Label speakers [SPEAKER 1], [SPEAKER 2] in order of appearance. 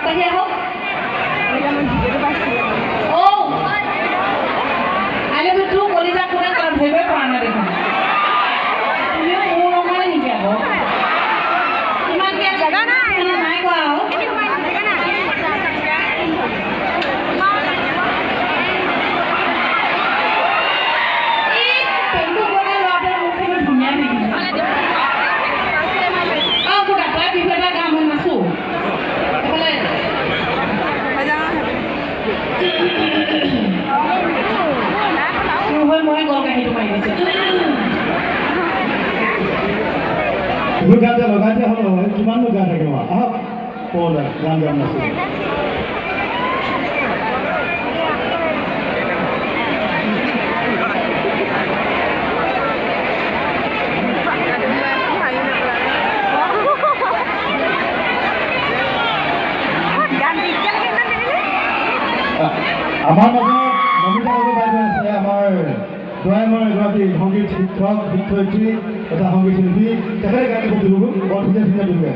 [SPEAKER 1] আগবাঢ়ি আহক আইলে তোৰ কলিজা কোনে ধৰিবই পৰা নাই দেখোন তুমিও মোৰ নহয় নেকি আকৌ ইমানকে জেগা নাই নাই কোৱা আৰু
[SPEAKER 2] গাতে লগাতে হ'ল নহয় কিমান লগা থাকিব আহক পৌলা গান গান নাছিল আমাৰ মাজত নমিতা বাইদেউ আছে আমাৰ দয়ামৰ এগৰাকী সংগীত শিক্ষক শিক্ষয়িত্ৰী তথা সংগীত শিল্পী তেখেতে গান গাব দিব বৰ ধুনীয়া ধুনীয়া